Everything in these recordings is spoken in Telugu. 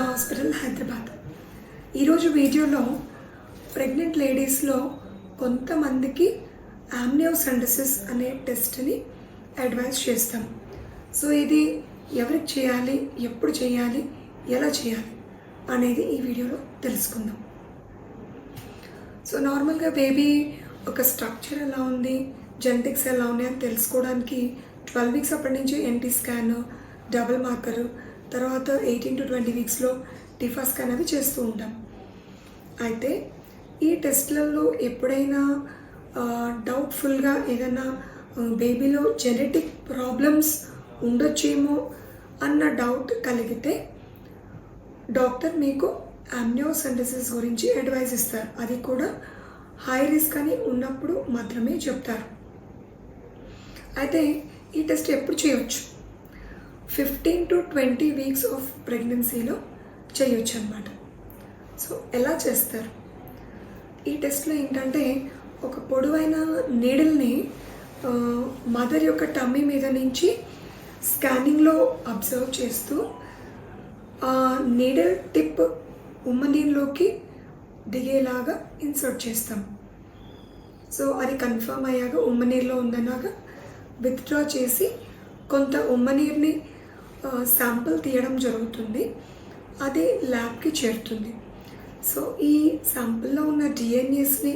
సుధా హాస్పిటల్ హైదరాబాద్. ఈరోజు వీడియోలో ప్రెగ్నెంట్ లేడీస్లో కొంతమందికి ఆమ్నియోసెంటసిస్ అనే టెస్ట్ని అడ్వైస్ చేస్తాం. సో ఇది ఎవరికి చేయాలి, ఎప్పుడు చేయాలి, ఎలా చేయాలి అనేది ఈ వీడియోలో తెలుసుకుందాం. సో నార్మల్గా బేబీ ఒక స్ట్రక్చర్ ఎలా ఉంది, జెనెటిక్స్ ఎలా ఉన్నాయని తెలుసుకోవడానికి 12 వీక్స్ అప్పటి నుంచి ఎన్టీ స్కాన్, డబుల్ మార్కర్, తర్వాత 18 to 20 వీక్స్లో టిఫా స్కాన్ అవి చేస్తూ ఉంటాం. అయితే ఈ టెస్ట్లలో ఎప్పుడైనా డౌట్ఫుల్గా ఏదైనా బేబీలో జెనెటిక్ ప్రాబ్లమ్స్ ఉండొచ్చేమో అన్న డౌట్ కలిగితే డాక్టర్ మీకు ఆమ్నియోసెంటసిస్ గురించి అడ్వైస్ ఇస్తారు. అది కూడా హై రిస్క్ అని ఉన్నప్పుడు మాత్రమే చెప్తారు. అయితే ఈ టెస్ట్ ఎప్పుడు చేయొచ్చు? 15 to 20 వీక్స్ ఆఫ్ ప్రెగ్నెన్సీలో చేయొచ్చు అన్నమాట. సో ఎలా చేస్తారు? ఈ టెస్ట్లో ఏంటంటే ఒక పొడవైన నీడిల్ని మదర్ యొక్క టమ్మీ మీద నుంచి స్కానింగ్లో అబ్జర్వ్ చేస్తూ ఆ నీడిల్ టిప్ ఉమ్మనీరులోకి దిగేలాగా ఇన్సర్ట్ చేస్తాం. సో అది కన్ఫర్మ్ అయ్యాక ఉమ్మనీరులో ఉందన్నాక విత్డ్రా చేసి కొంత ఉమ్మనీరుని శాంపుల్ తీయడం జరుగుతుంది. అది ల్యాబ్కి చేరుతుంది. సో ఈ శాంపుల్లో ఉన్న డిఎన్ఏస్ని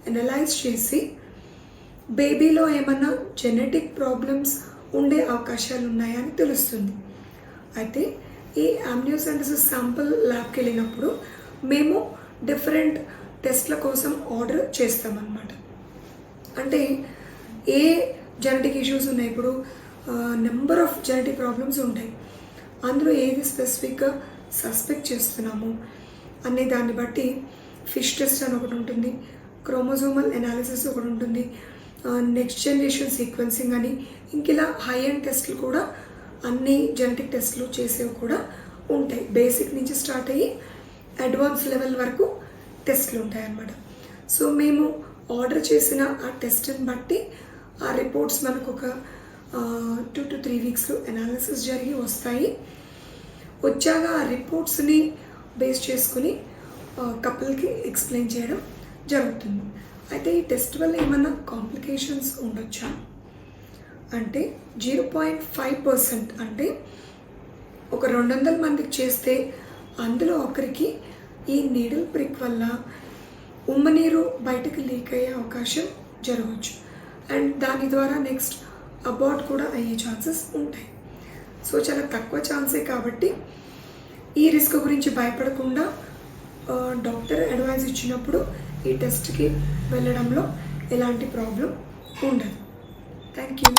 అనలైజ్ చేసి బేబీలో ఏమన్నా జెనెటిక్ ప్రాబ్లమ్స్ ఉండే అవకాశాలు ఉన్నాయని తెలుస్తుంది. అయితే ఈ ఆమ్నియోసెంటసిస్ శాంపుల్ ల్యాబ్కి వెళ్ళినప్పుడు మేము డిఫరెంట్ టెస్ట్ల కోసం ఆర్డర్ చేస్తామన్నమాట. అంటే ఏ జెనెటిక్ ఇష్యూస్ ఉన్నాయి, ఇప్పుడు నెంబర్ ఆఫ్ జెనెటిక్ ప్రాబ్లమ్స్ ఉంటాయి, అందులో ఏది స్పెసిఫిక్గా సస్పెక్ట్ చేస్తున్నాము అనే దాన్ని బట్టి ఫిష్ టెస్ట్ అని ఒకటి ఉంటుంది, క్రోమోజోమల్ అనాలిసిస్ ఒకటి ఉంటుంది, నెక్స్ట్ జనరేషన్ సీక్వెన్సింగ్ అని, ఇంక ఇలా హై అండ్ టెస్ట్లు కూడా అన్ని జెనెటిక్ టెస్ట్లు చేసేవి కూడా ఉంటాయి. బేసిక్ నుంచి స్టార్ట్ అయ్యి అడ్వాన్స్ లెవెల్ వరకు టెస్ట్లు ఉంటాయి అన్నమాట. సో మేము ఆర్డర్ చేసిన ఆ టెస్ట్ని బట్టి ఆ రిపోర్ట్స్ మనకు ఒక 2 to 3 వీక్స్లో అనాలిసిస్ జరిగి వస్తాయి. వచ్చాక ఆ రిపోర్ట్స్ని బేస్ చేసుకుని కపుల్కి ఎక్స్ప్లెయిన్ చేయడం జరుగుతుంది. అయితే ఈ టెస్ట్ వల్ల ఏమన్నా కాంప్లికేషన్స్ ఉండొచ్చా అంటే 0.5%, అంటే ఒక 200 మందికి చేస్తే అందులో ఒకరికి ఈ నీడిల్ ప్రిక్ వల్ల ఉమ్మనీరు బయటకు లీక్ అయ్యే అవకాశం జరగవచ్చు. అండ్ దాని ద్వారా నెక్స్ట్ అబార్ట్ కూడా అయ్యే ఛాన్సెస్ ఉంటాయి. సో చాలా తక్కువ ఛాన్సే కాబట్టి ఈ రిస్క్ గురించి భయపడకుండా డాక్టర్ అడ్వైస్ ఇచ్చినప్పుడు ఈ టెస్ట్కి వెళ్ళడంలో ఎలాంటి ప్రాబ్లం ఉండదు. Thank you.